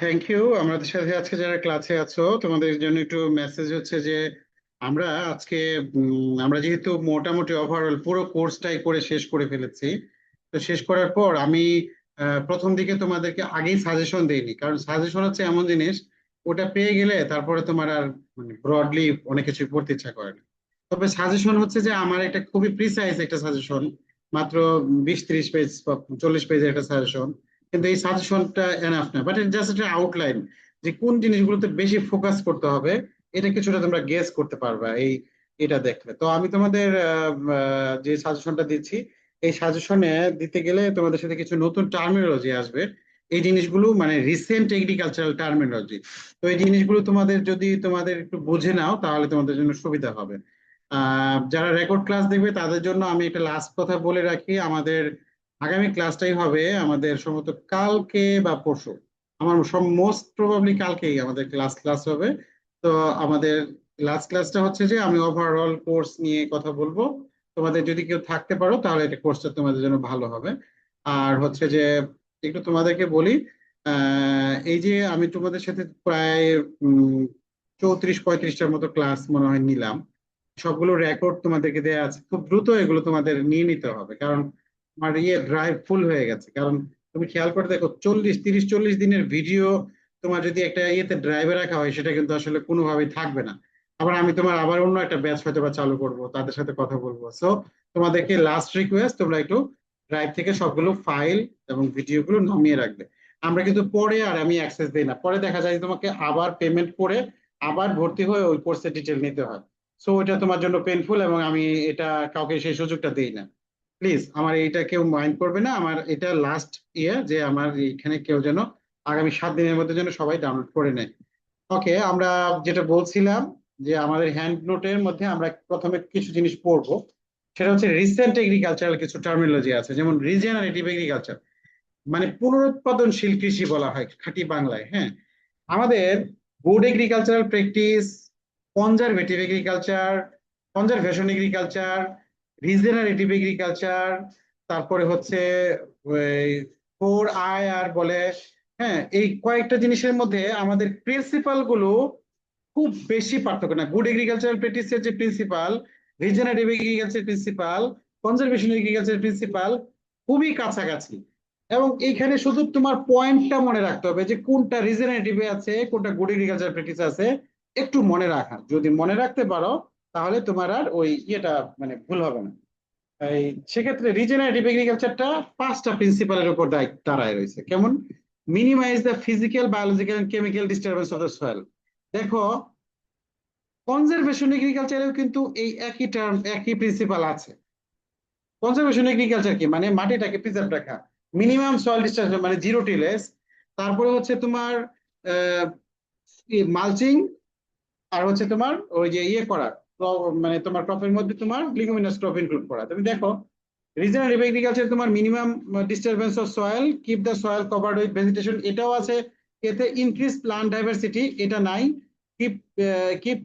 Thank you. আমাদের সাথে আজকে যারা ক্লাসে আছো তোমাদের জন্য একটু মেসেজ হচ্ছে যে আমরা আজকে আমরা যেহেতু মোটামুটি ওভারঅল পুরো কোর্সটাই করে শেষ করে ফেলেছি। তো শেষ করার পর আমি প্রথম দিকে তোমাদেরকে আগেই সাজেশন দেইনি, কারণ সাজেশন হচ্ছে এমন জিনিস, ওটা পেয়ে গেলে তারপরে তোমার আর মানে ব্রডলি অনেক কিছু পড়তে ইচ্ছা করে না। তবে সাজেশন হচ্ছে যে আমার একটা খুবই প্রিসাইজ একটা সাজেশন, মাত্র 20-30 পেজ বা 40 পেজের একটা সাজেশন। কিন্তু এই সাজেশনটা এনাফ না, বাট ইট জাস্ট একটা আউটলাইন যে কোন জিনিসগুলোতে বেশি ফোকাস করতে হবে, এটা কিছুটা তোমরা গেস করতে পারবা এই এটা দেখলে। তো আমি তোমাদের যে সাজেশনটা দিচ্ছি, এই সাজেশনে দিতে গেলে তোমাদের সাথে কিছু নতুন টার্মিনোলজি আসবে। এই জিনিসগুলো মানে রিসেন্ট এগ্রিকালচারাল টার্মিনোলজি। তো এই জিনিসগুলো তোমাদের যদি তোমাদের একটু বুঝে নাও তাহলে তোমাদের জন্য সুবিধা হবে। যারা রেকর্ড ক্লাস দেখবে তাদের জন্য আমি একটা লাস্ট কথা বলে রাখি, আমাদের আগামী ক্লাসটাই হবে আমাদের সম্ভবত কালকে বা পরশু। আমার সব মোস্ট প্রবাবলি কালকেই আমাদের ক্লাস ক্লাস হবে। তো আমাদের লাস্ট ক্লাসটা হচ্ছে যে আমি ওভারঅল কোর্স নিয়ে কথা বলবো। তোমাদের যদি কেউ থাকতে পারো তাহলে এটা কোর্সটা তোমাদের জন্য ভালো হবে। আর হচ্ছে যে একটু তোমাদেরকে বলি, এই যে আমি তোমাদের সাথে প্রায় 34-35টার মতো ক্লাস মনে হয় নিলাম। সবগুলো রেকর্ড তোমাদেরকে দেওয়া আছে, খুব দ্রুত এগুলো তোমাদের নিয়ে নিতে হবে, কারণ আমার ড্রাইভ ফুল হয়ে গেছে। কারণ তুমি খেয়াল করে দেখো, 40 30 40 দিনের ভিডিও তোমার যদি একটা ড্রাইভে রাখা হয় সেটা কিন্তু আসলে কোনোভাবেই থাকবে না। আমি তোমার আবার অন্য একটা ব্যাচ হয়তো বা চালু করব, তাদের সাথে কথা বলবো। সো তোমাদেরকে লাস্ট রিকোয়েস্ট, তোমরা একটু ড্রাইভ থেকে সবগুলো ফাইল এবং ভিডিওগুলো নামিয়ে রাখবে। আমরা কিন্তু পরে আর আমি অ্যাক্সেস দিই না, পরে দেখা যায় যে তোমাকে আবার পেমেন্ট করে আবার ভর্তি হয়ে ওই কোর্সের ডিটেল নিতে হয়। সো এটা তোমার জন্য পেনফুল, এবং আমি এটা কাউকে সেই সুযোগটা দিই না। প্লিজ আমার এইটা কেউ মাইন্ড করবে না, আমার এটা লাস্ট যে আমার এখানে কেউ যেন আগামী 7 দিনের মধ্যে যেন সবাই ডাউনলোড করে নেয়। ওকে, আমরা যেটা বলছিলাম যে আমাদের হ্যান্ড নোটের মধ্যে আমরা প্রথমে কিছু জিনিস পড়বো। সেটা হচ্ছে রিসেন্ট এগ্রিকালচারাল কিছু টার্মিনোলজি আছে, যেমন রিজেনারেটিভ এগ্রিকালচার, মানে পুনরুৎপাদনশীল কৃষি বলা হয় খাঁটি বাংলায়। হ্যাঁ, আমাদের good agricultural practice, conservative agriculture, conservation agriculture, regenerative agriculture, তারপরে হচ্ছে ফোর আই আর বলে। হ্যাঁ, এই কয়েকটা জিনিসের মধ্যে আমাদের প্রিন্সিপাল গুলো খুব বেশি পার্থক্য না। গুড এগ্রিকালচারাল প্র্যাকটিসের যে principal, regenerative agriculture principal, conservation agriculture principal খুবই কাছাকাছি। এবং এইখানে শুধু তোমার পয়েন্টটা মনে রাখতে হবে যে কোনটা রিজেনারেটিভে আছে, কোনটা গুড এগ্রিকালচার প্র্যাকটিস আছে। একটু মনে রাখা, যদি মনে রাখতে পারো তাহলে তোমার আর ওই মানে ভুল হবে না। এই সেক্ষেত্রে রিজেনারেটিভ এগ্রিকালচারটা 5টা প্রিন্সিপালের উপর দাঁড়ায় রয়েছে। কেমন? Minimise the physical, biological and chemical disturbance of the soil. দেখো, কনজারভেশন এগ্রিকালচারেও কিন্তু এই একই টার্ম, একই প্রিন্সিপাল আছে। কনজারভেশন এগ্রিকালচার কি মানে মাটিটাকে প্রিজার্ভ রাখা, মিনিমাম সয়েল ডিস্টারবেন্স মানে জিরো টিলেজ, তারপরে হচ্ছে তোমার মালচিং, আর হচ্ছে তোমার ওই যে করা, মানে তোমার ক্রপের মধ্যে তোমার লিগুমিনাস ক্রপ ইনক্লুড করা। তুমি দেখো, রিজনারেটিভ এগ্রিকালচার তোমার minimum disturbance of soil, keep the soil covered with vegetation, এটাও আছে। এতে ইনক্রিজ প্লান্ট ডাইভার্সিটি, এটা নাই। Keep keep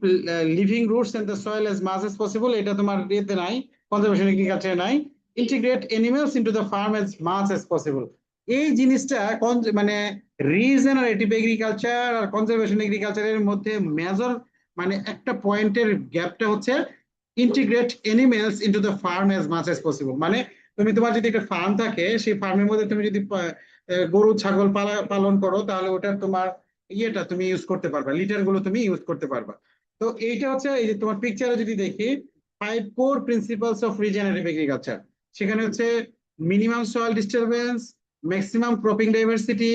living roots in the soil as much as possible, এটা তোমার এতে নাই, কনজারভেশন এগ্রিকালচারে নাই। Integrate animals into the farm as much as possible, এই জিনিসটা মানে রিজেনারেটিভ এগ্রিকালচার আর কনজারভেশন এগ্রিকালচারের মধ্যে মেজর মানে একটা পয়েন্টের গ্যাপটা হচ্ছে integrate animals into the farm as much as possible. মানে তুমি তোমার যদি একটা ফার্ম থাকে, সেই ফার্মের মধ্যে তুমি যদি গরু ছাগল পালন করো, তাহলে ওটা তোমার তুমি ইউজ করতে পারবা, লিটার গুলো তুমি ইউজ করতে পারবা। তো এইটা হচ্ছে এই যে তোমার পিকচারে যদি দেখি, 5 core principles of regenerative agriculture. সেখানে হচ্ছে minimum soil disturbance, maximum cropping diversity,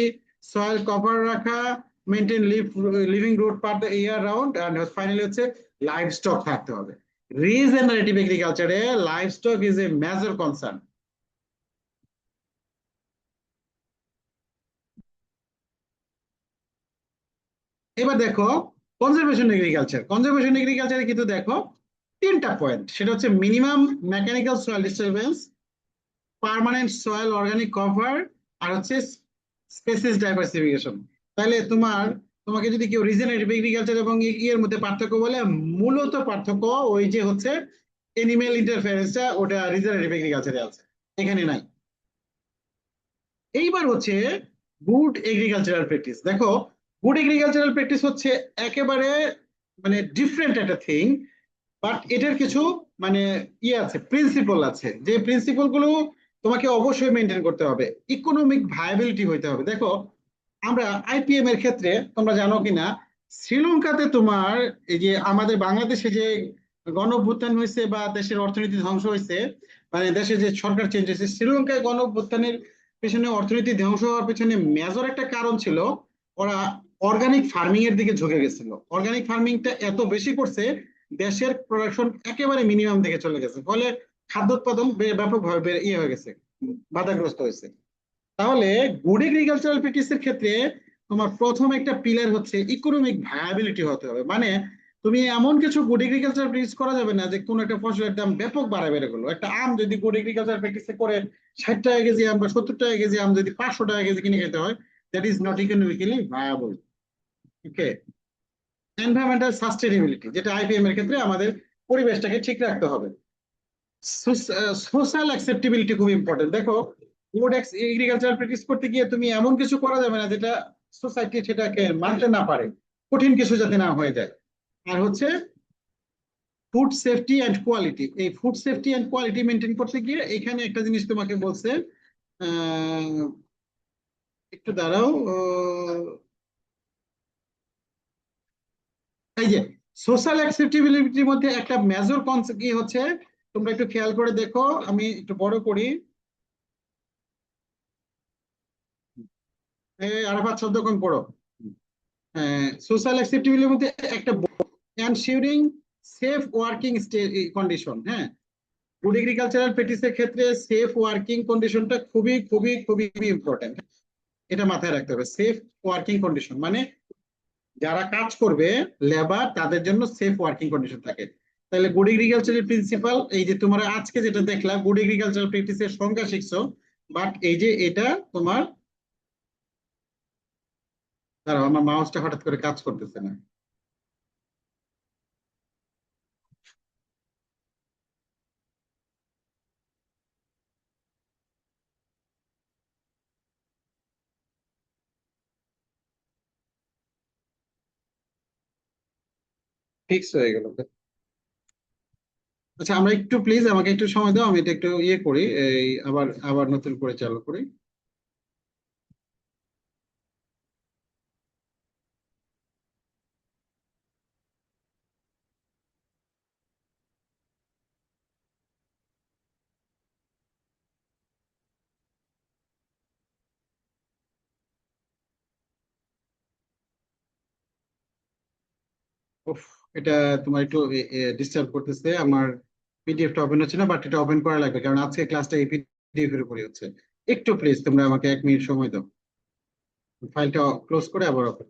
soil cover রাখা, maintain living root part the year round, and finally হচ্ছে লাইভ স্টক থাকতে হবে। রিজেনারেটিভ এগ্রিকালচারে livestock is a major concern. এবার দেখো, conservation এগ্রিকালচারে কিন্তু দেখো 3টা পয়েন্ট, সেটা হচ্ছে minimum mechanical soil disturbance, permanent soil organic cover, আর হচ্ছে স্পেসিস ডাইভার্সিফিকেশন। তাহলে তোমাকে যদি কেউ রিজেনারেটিভ এগ্রিকালচার এবং এর মধ্যে পার্থক্য বলে, মূলত পার্থক্য ওই যে হচ্ছে এনিম্যাল ইন্টারফারেন্সটা, ওটা রিজেনারেটিভ এগ্রিকালচারে আছে, এখানে নাই। এইবার হচ্ছে গুড এগ্রিকালচারাল প্র্যাকটিস, দেখো গুড এগ্রিকালচারাল প্র্যাকটিস হচ্ছে একেবারে মানে ডিফারেন্ট একটা থিং, বাট এটার কিছু মানে ইয়ে আছে, প্রিন্সিপল আছে, যে প্রিন্সিপল গুলো তোমাকে অবশ্যই মেনটেন করতে হবে। ইকোনমিক ভায়াবিলিটি হইতে হবে। দেখো আমরা আইপিএম এর ক্ষেত্রে তোমরা জানো কিনা, শ্রীলঙ্কাতে তোমার এই যে আমাদের বাংলাদেশে যে গণ অভ্যুত্থান হয়েছে বা দেশের অর্থনীতি ধ্বংস হয়েছে, মানে দেশে যে সরকার চেঞ্জ হয়েছে, শ্রীলঙ্কায় গণ অভ্যুত্থানের পেছনে অর্থনীতি ধ্বংস হওয়ার পেছনে মেজর একটা কারণ ছিল, ওরা অর্গানিক ফার্মিং এর দিকে ঝুঁকে গেছিল। অর্গানিক ফার্মিংটা এত বেশি করছে, দেশের প্রোডাকশন একেবারে মিনিমাম দিকে চলে গেছে, ফলে খাদ্য উৎপাদন ব্যাপকভাবে ইয়ে হয়ে গেছে, বাধাগ্রস্ত হয়েছে। তাহলে গুড এগ্রিকালচারাল প্র্যাকটিসের ক্ষেত্রে তোমার প্রথম একটা পিলার হচ্ছে ইকোনমিক ভায়াবিলিটি হতে হবে। মানে তুমি এমন কিছু গুড এগ্রিকালচার প্র্যাকটিস করা যাবে না যে কোনো একটা ফসলের দাম ব্যাপক বাড়া বেড়ে গেলো। একটা আম যদি গুড এগ্রিকালচার প্র্যাকটিসে করে 60 টাকা কেজি আম বা 70 টাকা কেজি আম যদি 500 টাকা কেজি কিনে খেতে হয়, that is not economically viable. Okay, environmental sustainability, যেটা আইপিএম এর ক্ষেত্রে আমাদের পরিবেশটাকে ঠিক রাখতে হবে। সোশ্যাল অ্যাকসেপ্টেবিলিটি খুব ইম্পর্টেন্ট। দেখো গুড এগ্রিকালচার প্র্যাকটিস করতে গিয়ে তুমি এমন কিছু করা যাবে না যেটা সোসাইটি সেটাকে মানতে না পারে, কঠিন কিছু যাতে না হয়ে যায়। আর হচ্ছে ফুড সেফটি অ্যান্ড কোয়ালিটি, এই food safety and quality maintain করতে গিয়ে এখানে একটা জিনিস তোমাকে বলছে, আহ, একটু দাঁড়াও, এই যে সোশ্যাল অ্যাকসেপ্টেবিলিটির মধ্যে একটা মেজর কনসেপ্ট কি হচ্ছে, তোমরা একটু খেয়াল করে দেখো, আমি একটু বড় করি, আরাফাত শব্দ কম পড়ো। সোশ্যাল অ্যাকসেপ্টেবিলিটির মধ্যে একটা এনশিওরিং সেফ ওয়ার্কিং কন্ডিশন, হ্যাঁ, গুড এগ্রিকালচারাল প্র্যাকটিসের ক্ষেত্রে সেফ ওয়ার্কিং কন্ডিশনটা খুবই খুবই খুবই ইম্পর্টেন্ট। এটা মাথায় রাখতে হবে, সেফ ওয়ার্কিং কন্ডিশন মানে যারা কাজ করবে, লেবার, তাদের জন্য সেফ ওয়ার্কিং কন্ডিশন থাকে। তাহলে গুড এগ্রিকালচারের প্রিন্সিপাল, এই যে তোমরা আজকে যেটা দেখলা গুড এগ্রিকালচারাল প্র্যাকটিসের সংজ্ঞা শিখছো, বাট এই যে এটা তোমার, দাঁড়াও আমার মাউসটা হঠাৎ করে কাজ করতেছে না। ফিক্স হয়ে গেল। আচ্ছা আমরা একটু প্লিজ আমাকে একটু সময় দাও, আমি এটা একটু ইয়ে করি, এই আবার আবার নতুন করে চালু করি। উফ, এটা তোমার একটু ডিস্টার্ব করতেছে আমার, পিডিএফটা ওপেন হচ্ছে না, বাট এটা ওপেন করা লাগবে কারণ আজকে ক্লাসটা এই পিডিএফ এর উপরে হচ্ছে। একটু প্লিজ তোমরা আমাকে 1 মিনিট সময় দাও, ফাইলটা ক্লোজ করে আবার ওপেন।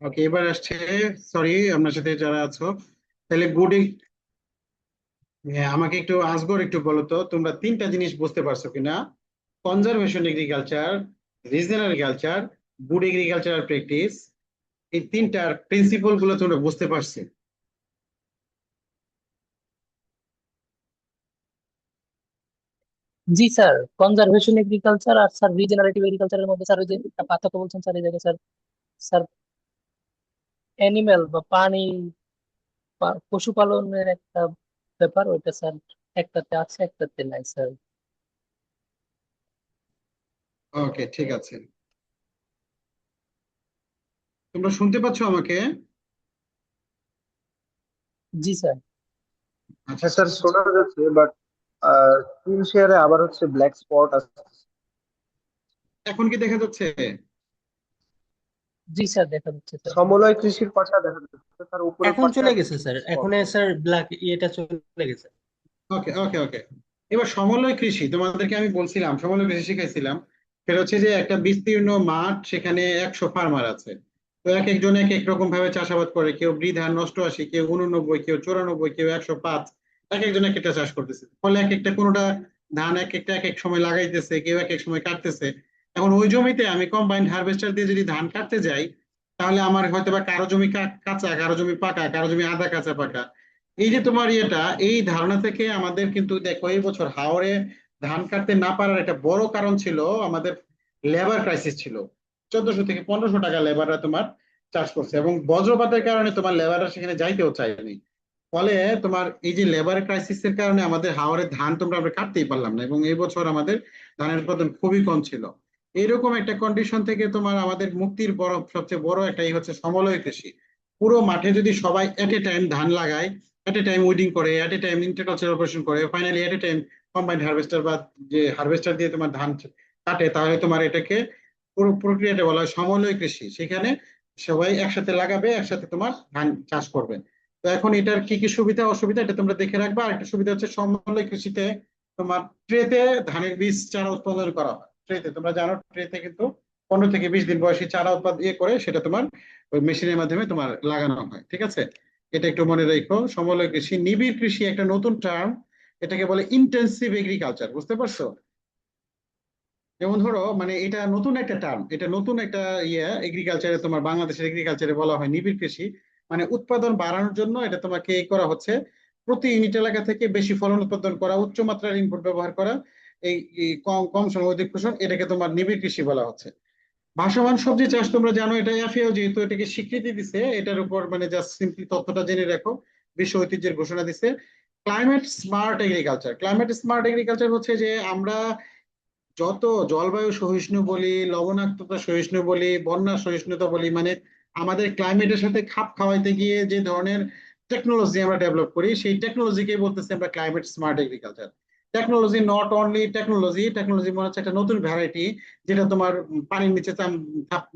ওকে, এবার আসছে। সরি, আপনার সাথে যারা আছো, তাহলে আমাকে একটু আসগর একটু বলো তো তোমরা তিনটা জিনিস বুঝতে পারছো কিনা, conservation agriculture, regional agriculture, good agricultural practice, এই তিনটার প্রিন্সিপাল গুলো তোমরা বুঝতে পারছো? জি স্যার, কনজারভেশন এগ্রিকালচার আর স্যার রিজেনারেটিভ এগ্রিকালচারের মধ্যে স্যার ওই যে একটা পার্থক্য বলছেন স্যার, এই জায়গায় স্যার, স্যার অ্যানিমেল বা প্রাণী পশুপালনের একটা ব্যাপার, ওইটা স্যার একটাতে আছে একটাতে নাই স্যার। ওকে, ঠিক আছে। তোমরা শুনতে পাচ্ছ আমাকে? জি স্যার। আচ্ছা হ্যাঁ স্যার, শোনা যাচ্ছে, বাট স্ক্রিন শেয়ারে আবার হচ্ছে ব্ল্যাক স্পট আছে। এখন কি দেখা যাচ্ছে? জি স্যার, দেখা যাচ্ছে স্যার। সমলয় কৃষির পাশটা দেখা যাচ্ছে, তার উপরের এখন পাশটা চলে গেছে স্যার, স্পট। এখন স্যার ব্ল্যাক ইয়েটা চলে গেছে। ওকে ওকে ওকে। এবার সমন্বয় কৃষি তোমাদেরকে আমি বলছিলাম, সমন্বয় কৃষি শিখাইছিলাম। সেটা হচ্ছে যে একটা বিস্তীর্ণ মাঠ, সেখানে 100 ফার্মার আছে। তো এক একজন এক এক রকম ভাবে চাষাবাদ করে, কেউ বৃদ্ধান অষ্টআশি, কেউ 89, কেউ 94, কেউ 105। এক একজন এক একটা চাষ করতেছে, ফলে এক একটা কোনোটা ধান এক একটা এক এক সময় লাগাইতেছে, কেউ এক এক সময় কাটতেছে। এখন ওই জমিতে আমি কম্বাইন্ড হারভেস্টার দিয়ে যদি ধান কাটতে যাই, তাহলে আমার হয়তো বা কারো জমি কাঁচা, কারো জমি পাকা, কারো জমি আধা কাঁচা পাকা। এই যে তোমার ইয়েটা, এই ধারণা থেকে আমাদের কিন্তু দেখো এই বছর হাওরে ধান কাটতে না পারার একটা বড় কারণ ছিল আমাদের লেবার ক্রাইসিস ছিল। 1400 থেকে 1500 টাকা লেবাররা তোমার চাষ করছে, এবং বজ্রপাতের কারণে তোমার লেবাররা সেখানে যাইতেও চায়নি। ফলে তোমার এই যে লেবার ক্রাইসিসের কারণে আমাদের হাওরের ধান আমরা কাটতেই পারলাম না, এবং এই বছর আমাদের ধানের উৎপাদন খুবই কম ছিল। এইরকম একটা কন্ডিশন থেকে তোমার আমাদের মুক্তির বড় সবচেয়ে বড় একটাই হচ্ছে সমলয় কৃষি। পুরো মাঠে যদি সবাই এট এ টাইম ধান লাগায়, এট এ টাইম উইডিং করে, এট এ টাইম ইন্টারকালচার অপারেশন করে, ফাইনালি এট এ টাইম কম্বাইন্ড হারভেস্টার বা যে হারভেস্টার দিয়ে তোমার ধান কাটে, তাহলে তোমার এটাকে পুরো প্রক্রিয়াটা বলা হয় সমন্বয় কৃষি। সেখানে সবাই একসাথে লাগাবে, একসাথে তোমার ধান চাষ করবে। তো এখন এটার কি কি সুবিধা অসুবিধা এটা তোমরা দেখে রাখবা। আর একটা সুবিধা হচ্ছে সমন্বয় কৃষিতে তোমার ট্রেতে ধানের বীজ চারা উৎপাদন করা হয়। ট্রেতে তোমরা জানো, ট্রেতে কিন্তু 15 থেকে 20 দিন বয়সী চারা করে সেটা তোমার ওই মেশিনের মাধ্যমে তোমার লাগানো হয়। ঠিক আছে, এটা একটু মনে রেখো। সমন্বয় কৃষি, নিবিড় কৃষি একটা নতুন টার্ম, এটাকে বলে ইন্টেন্সিভ এগ্রিকালচার। বুঝতে পারছো? যেমন ধরো মানে এটা নতুন একটা টার্ম, এটা নতুন একটা এগ্রিকালচারে, তোমার বাংলাদেশের এগ্রিকালচারে বলা হয় নিবিড় কৃষি। মানে উৎপাদন বাড়ানোর জন্য এটা তোমাকে করা হচ্ছে, প্রতি ইউনিট এলাকা থেকে বেশি ফলন উৎপাদন করা, উচ্চ মাত্রার ইনপুট ব্যবহার করা, এই কম কম সময় অধিক ফসল, এটাকে তোমার নিবিড় কৃষি বলা হচ্ছে। ভাসমান সবজি চাষ তোমরা জানো, এটা এফএও যেহেতু এটাকে স্বীকৃতি দিছে, এটার উপর মানে জাস্ট সিম্পলি তথ্যটা জেনে রাখো। বিশ্ব ঐতিহ্যের ঘোষণা দিছে। Climate smart agriculture, climate smart agriculture হচ্ছে যে আমরা যত জলবায়ু সহিষ্ণু বলি, লবণাক্ততা সহিষ্ণু বলি, বন্যা সহিষ্ণুতা বলি, মানে আমাদের ক্লাইমেটের সাথে খাপ খাওয়াইতে গিয়ে যে ধরনের টেকনোলজি আমরা ডেভেলপ করি, সেই টেকনোলজিকে বলতেছি আমরা climate smart agriculture. Technology not only technology, technology মনে হচ্ছে একটা নতুন ভ্যারাইটি, যেটা তোমার পানির নিচে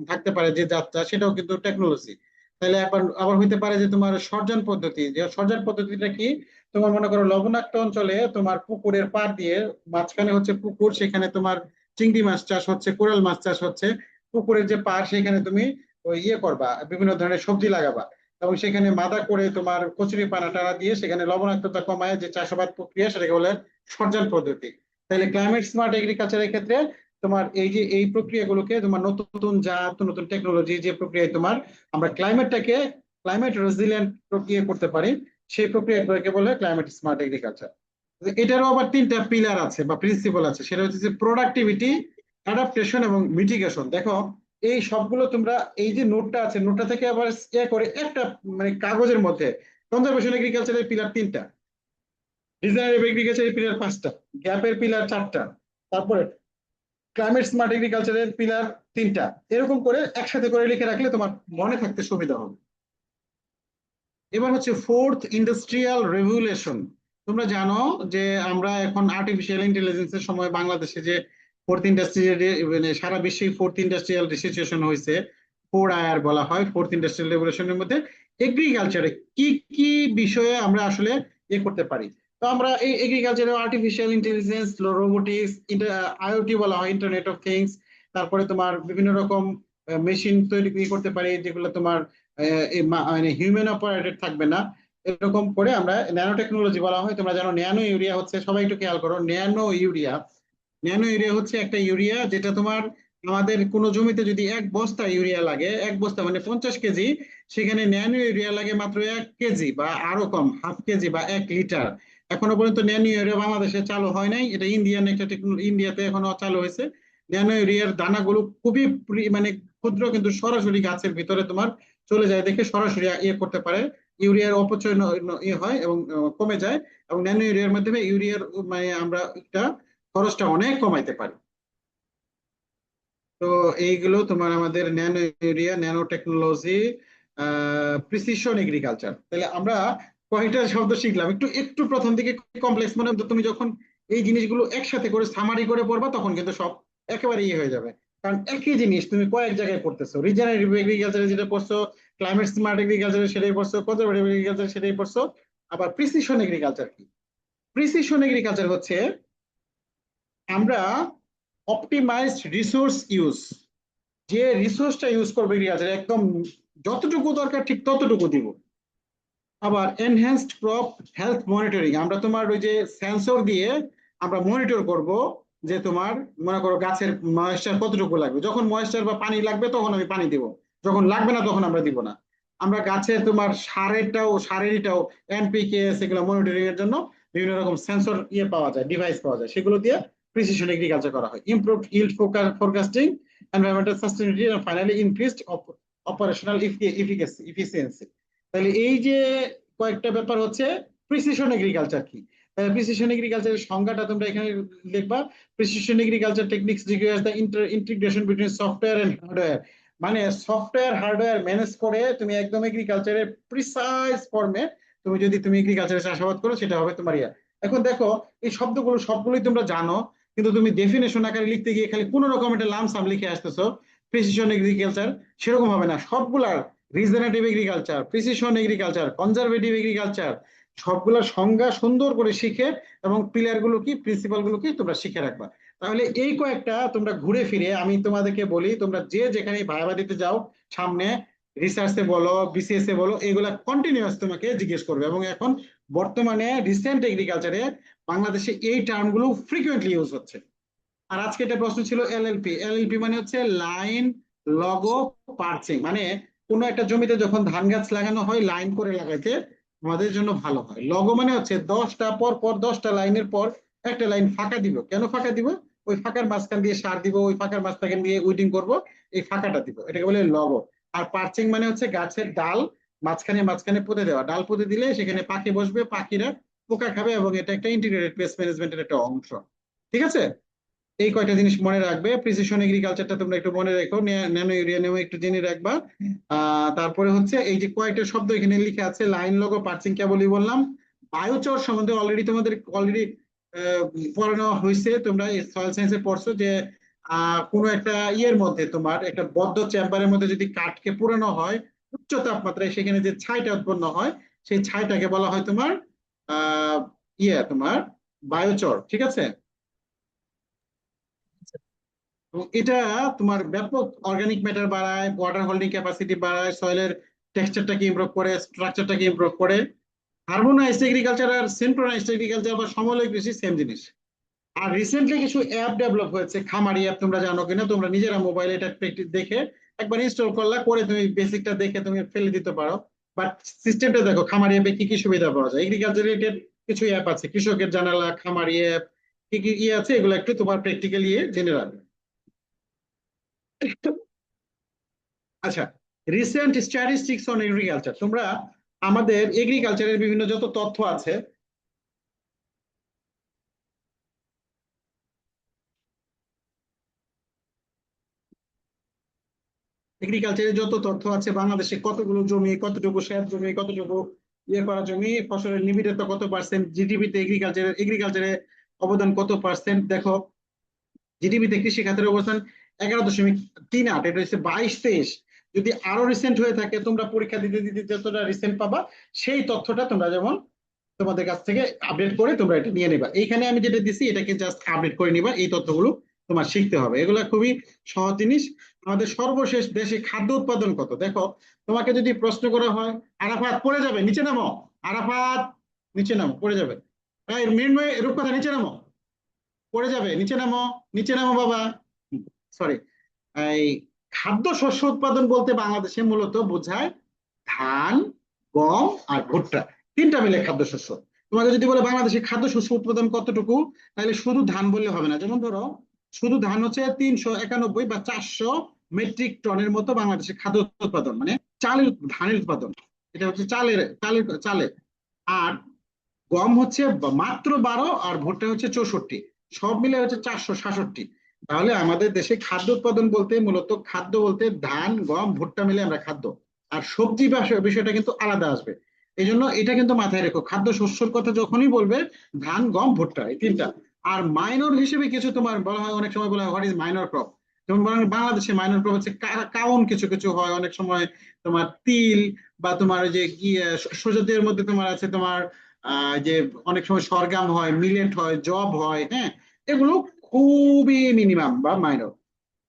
থাকতে পারে যে যাত্রা, সেটাও কিন্তু টেকনোলজি। তাহলে আবার আবার হইতে পারে যে তোমার সরজান পদ্ধতি, যে সরজান পদ্ধতিটা কি, তোমার মনে করো লবণাক্ত অঞ্চলে তোমার পুকুরের পাড় দিয়ে, মাঝখানে হচ্ছে পুকুর, সেখানে তোমার চিংড়ি মাছ চাষ হচ্ছে, কোরাল মাছ চাষ হচ্ছে। পুকুরের যে পাড়, সেখানে তুমি ওই করবা, বিভিন্ন ধরনের সবজি লাগাবা, এবং সেখানে মাদা করে তোমার কচুরি পানা টানা দিয়ে সেখানে লবণাক্ততা কমায় যে চাষাবাদ প্রক্রিয়া, সেটাকে বলে সরজান পদ্ধতি। তাহলে ক্লাইমেট স্মার্ট এগ্রিকালচারের ক্ষেত্রে তোমার এই যে এই প্রক্রিয়াগুলোকে তোমার নতুন নতুন জাত, নতুন টেকনোলজি, যে প্রক্রিয়ায় তোমার আমরা ক্লাইমেটটাকে ক্লাইমেট রেজিলিয়েন্ট প্রক্রিয়া করতে পারি, সেই প্রক্রিয়াগুলোকে বলে ক্লাইমেট স্মার্ট এগ্রিকালচার। এটারও আবার তিনটা পিলার আছে বা প্রিন্সিপাল আছে, সেটা হচ্ছে যে প্রোডাক্টিভিটি, অ্যাডাপ্টেশন এবং মিটিগেশন। দেখো এই সবগুলো তোমরা এই যে নোটটা আছে, নোটটা থেকে আবার করে একটা মানে কাগজের মধ্যে, কনজারভেশন এগ্রিকালচারের পিলার তিনটা, রিজেনারেটিভ এগ্রিকালচারের পিলার পাঁচটা, গ্যাপের পিলার চারটা, তারপরে ক্লাইমেট স্মার্ট এগ্রিকালচারের পিলার তিনটা। এরকম করে একসাথে করে লিখে রাখলে তোমার মনে থাকতে সুবিধা হবে। এবার হচ্ছে ফোর্থ ইন্ডাস্ট্রিয়াল রেভলিউশন। তোমরা জানো যে আমরা এখন আর্টিফিশিয়াল ইন্টেলিজেন্সের সময় বাংলাদেশে যে ফোর্থ ইন্ডাস্ট্রিয়াল, মানে সারা বিশ্বে ফোর্থ ইন্ডাস্ট্রিয়াল রিসিচুয়েশন হয়েছে, 4IR বলা হয়। ফোর্থ ইন্ডাস্ট্রিয়াল রেভলিউশনের মধ্যে এগ্রিকালচারে কি কি বিষয়ে আমরা আসলে করতে পারি। তো আমরা এই এগ্রিকালচারে আর্টিফিশিয়াল ইন্টেলিজেন্স, রোবোটিক্স, আইওটি বলা হয়, ইন্টারনেট অফ থিংস, তারপরে তোমার বিভিন্ন রকম মেশিন তৈরি করতে পারি, যেগুলো তোমার মানে হিউম্যান অপারেটেড থাকবে না। এরকম করে আমরা ন্যানো টেকনোলজি বলা হয়। তোমরা জানো ন্যানো ইউরিয়া হচ্ছে, সবাই একটু খেয়াল করো, ন্যানো ইউরিয়া। ন্যানো ইউরিয়া হচ্ছে একটা ইউরিয়া যেটা তোমার আমাদের কোনো জমিতে যদি 1 বস্তা ইউরিয়া লাগে, 1 বস্তা মানে 50 কেজি, সেখানে ন্যানো ইউরিয়া লাগে মাত্র 1 কেজি বা আরো কম, হাফ কেজি বা 1 লিটার। এখনো পর্যন্ত ন্যানো ইউরিয়া বাংলাদেশে চালু হয় নাই, এটা ইন্ডিয়ান একটা টেকনোলজি, ইন্ডিয়াতে এখনো চালু হয়েছে। ন্যানো ইউরিয়ার দানাগুলো খুবই মানে ক্ষুদ্র, কিন্তু সরাসরি গাছের ভিতরে তোমার চলে যায় দেখে সরাসরি করতে পারে। ইউরিয়ার অপচয় হয় এবং কমে যায়, এবং ন্যানো ইউরিয়ার মাধ্যমে ইউরিয়ার মানে আমরা একটা খরচটা অনেক কমাইতে পারি। তো এইগুলো তোমার আমাদের nano urea, nano technology, precision agriculture. তাহলে আমরা কয়টা শব্দ শিখলাম? একটু একটু প্রথম দিকে কমপ্লেক্স মনে হতো, তুমি যখন এই জিনিসগুলো একসাথে করে সামারি করে পড়বা তখন কিন্তু সব একেবারে ইয়ে হয়ে যাবে। কারণ একই জিনিস তুমি কয়েক জায়গায় পড়তেছো, রিজেনারেটিভ এগ্রিকালচারে যেটা পড়ছো, ক্লাইমেট স্মার্ট এগ্রিকালচারে সেটাই পড়ছো, কনজারভেটিভ এগ্রিকালচারে সেটাই পড়ছো। আবার প্রিসিশন এগ্রিকালচার কি? প্রিসিশন এগ্রিকালচার হচ্ছে আমরা অপটিমাইজড রিসোর্স ইউজ, যে রিসোর্সটা ইউজ করবে এগ্রিকালচার একদম যতটুকু দরকার ঠিক ততটুকু দিব। আবার এনহ্যান্সড ক্রপ হেলথ মনিটরিং, আমরা তোমার ওই যে সেন্সর দিয়ে আমরা মনিটর করব যে তোমার মনে করো গাছের ময়েশ্চার কতটুকু লাগবে, যখন ময়েশ্চার বা পানি লাগবে তখন আমি পানি দিব, যখন লাগবে না তখন আমরা দিব না। আমরা গাছের তোমার সারেরটাও এনপিকে সেগুলো মনিটরিং এর জন্য বিভিন্ন রকম সেন্সর পাওয়া যায়, ডিভাইস পাওয়া যায়, সেগুলো দিয়ে প্রিসিশন এগ্রিকালচার করা হয়। Improved yield forecasting, environmental sustainability, and finally increased operational efficiency. তাহলে এই যে কয়েকটা ব্যাপার হচ্ছে প্রিসিশন এগ্রিকালচার কি। প্রিসিশন এগ্রিকালচারের সংজ্ঞাটা তোমরা এখানে লিখবা। Precision agriculture techniques requires the integration between software and hardware, মানে সফটওয়্যার হার্ডওয়্যার ম্যানেজ করে তুমি একদম এগ্রিকালচারের প্রিসাইজ ফর্মে তুমি এগ্রিকালচারে চাষাবাদ করো, সেটা হবে তোমার ইয়া। এখন দেখো এই শব্দগুলো সবগুলোই তোমরা জানো, কিন্তু তুমি ডেফিনেশন আকারে লিখতে গিয়ে খালি কোনো রকম একটা লামসাম লিখে আসতেছো প্রিসিশন এগ্রিকালচার, সেরকম হবে না। সবগুলার regenerative agriculture, precision agriculture, conservative agriculture, সবগুলোর সংজ্ঞা সুন্দর করে শিখে এবং পিলার গুলো কি, প্রিন্সিপাল গুলো কি তোমরা শিখে রাখবা। তাহলে এই কয়েকটা তোমরা ঘুরে ফিরে আমি তোমাদেরকে বলি, তোমরা যে যেখানে ভাইবা দিতে যাও সামনে, রিসার্চে বলো, বিসিএস এ বলো, এগুলা কন্টিনিউয়াস তোমাকে জিজ্ঞেস করবে। এবং এখন বর্তমানে রিসেন্ট এগ্রিকালচারে বাংলাদেশে এই টার্মগুলো ফ্রিকুয়েন্টলি ইউজ হচ্ছে। আর আজকে একটা প্রশ্ন ছিল এলএলপি। এলএলপি মানে হচ্ছে লাইন লগো পার্চিং, মানে কোনো একটা জমিতে যখন ধান গাছ লাগানো হয় লাইন করে লাগাইতে আমাদের জন্য ভালো হয়। লগো মানে হচ্ছে 10টা পর পর 10টা লাইনের পর একটা লাইন ফাঁকা দিব। কেন ফাঁকা দিব? ওই ফাঁকার মাঝখান দিয়ে সার দিব, ওই ফাঁকার মাঝখান দিয়ে উইডিং করব, এই ফাঁকাটা দিব, এটাকে বলে লগো। আর পার্চিং মানে হচ্ছে গাছের ডাল মাঝখানে মাঝখানে পুঁতে দেওয়া, ডাল পুঁতে দিলে সেখানে পাখি বসবে, পাখিরা পোকা খাবে, এবং এটা একটা ইন্টিগ্রেটেড পেস্ট ম্যানেজমেন্টের একটা অংশ। ঠিক আছে? এই কয়টা জিনিস মনে রাখবে। প্রিসিশন এগ্রিকালচারটা তোমরা একটু মনে রেখো, ন্যানো ইউরিয়া নিয়েও একটু জেনে রাখবা। তারপরে হচ্ছে এই যে কয়েকটা শব্দ এখানে লিখে আছে, লাইন লগো পার্চিং কেবলই বললাম। বায়োচর সম্বন্ধে তোমাদের অলরেডি পড়ানো হয়েছে, তোমরা সয়েল সায়েন্সে পড়ছো যে কোনো একটা ইয়ের মধ্যে তোমার একটা বদ্ধ চেম্বারের মধ্যে যদি কাঠকে পুরানো হয় উচ্চ তাপমাত্রায়, সেখানে যে ছাইটা উৎপন্ন হয় সেই ছাইটাকে বলা হয় তোমার আহ তোমার বায়োচর। ঠিক আছে? এবং এটা তোমার ব্যাপক অর্গানিক ম্যাটার বাড়ায়, ওয়াটার হোল্ডিং ক্যাপাসিটি বাড়ায়, সয়েলের টেক্সচারটাকে ইমপ্রুভ করে, স্ট্রাকচারটাকে ইমপ্রুভ করে। হারমোনাইজড এগ্রিকালচার আর সিনক্রোনাইজড এগ্রিকালচার বা সমন্বয় কৃষি সেম জিনিস। আর রিসেন্টলি কিছু অ্যাপ ডেভেলপ হয়েছে, খামারি অ্যাপ, তোমরা জানো কিনা? তোমরা নিজেরা মোবাইলে এটা দেখে একবার ইনস্টল করলা, করে তুমি বেসিকটা দেখে তুমি ফেলে দিতে পারো। বাট সিস্টেমটা দেখো, খামারি অ্যাপে কি কি সুবিধা পাওয়া যায়। এগ্রিকালচার রিলেটেড কিছু অ্যাপ আছে, কৃষকের জানালা, খামারি অ্যাপ, কি কি ইয়ে আছে, এগুলো একটু তোমার প্র্যাকটিক্যালি জেনে রাখবে। আচ্ছা, রিসেন্ট স্ট্যাটিস্টিক্স অন এগ্রিকালচার, তোমরা আমাদের এগ্রিকালচারের বিভিন্ন যত তথ্য আছে এগ্রিকালচারের যত তথ্য আছে, বাংলাদেশে কতগুলো জমি, কতটুকু সেচ জমি, কতটুকু ইয়ে করা জমি, ফসলের নিবিড়তা কত পার্সেন্ট, জিডিপিতে এগ্রিকালচারে অবদান কত পার্সেন্ট। দেখো জিডিপিতে কৃষি খাতের অবস্থান 11.38, এটা হচ্ছে 22-23। যদি আরো রিসেন্ট হয়ে থাকে, তোমরা পরীক্ষা দিতে দিতে যতটা রিসেন্ট পাবা সেই তথ্যটা তোমরা যেমন তোমাদের কাছ থেকে আপডেট করে তোমরা এটা নিয়ে নেবা। এইখানে আমি যেটা দিছি এটাকে জাস্ট আপডেট করে নিবা, এই তথ্যগুলো তোমার শিখতে হবে। এগুলা খুবই সহজ জিনিস। আমাদের সর্বশেষ দেশে খাদ্য উৎপাদন কত, দেখো তোমাকে যদি প্রশ্ন করা হয়, আরাফাত পড়ে যাবে, নিচে নামো, আরাফাত নিচে নামো, পড়ে যাবে, মৃন্ময় রূপকথা নিচে নামো, পড়ে যাবে, নিচে নামো, নিচে নামো বাবা, সরি। এই খাদ্য শস্য উৎপাদন বলতে বাংলাদেশে মূলত বোঝায় ধান, গম আর ভুট্টা, তিনটা মিলে খাদ্য শস্য। তোমাকে যদি বলে বাংলাদেশে খাদ্য শস্য উৎপাদন কতটুকু, তাহলে শুধু ধান বললে হবে না। যেমন ধরো শুধু ধান হচ্ছে 391 বা 400 মেট্রিক টনের মতো বাংলাদেশে খাদ্য উৎপাদন, মানে ধানের উৎপাদন, এটা হচ্ছে চালের। আর গম হচ্ছে মাত্র 12, আর ভুট্টা হচ্ছে 64, সব মিলে হচ্ছে 467। তাহলে আমাদের দেশে খাদ্য উৎপাদন বলতে মূলত খাদ্য বলতে ধান গম ভুট্টা মিলে আমরা খাদ্য, আর সবজি বিষয়টা কিন্তু আলাদা আসবে। এই জন্য এটা কিন্তু মাথায় রেখো, খাদ্য শস্যের কথা যখনই বলবে ধান গম ভুট্টা এই তিনটা। আর মাইনর হিসেবে কিছু তোমার বলা হয়, অনেক সময় বলা হয় হোয়াট ইজ মাইনর ক্রপ। যেমন বাংলাদেশে মাইনর ক্রপ হচ্ছে কাউন, কিছু কিছু হয় অনেক সময় তোমার তিল, বা তোমার ওই যে কি শস্যের মধ্যে তোমার আছে তোমার যে অনেক সময় সরগম হয়, মিলেট হয়, জব হয়, হ্যাঁ, এগুলো খুবই মিনিমাম বা মাইনর।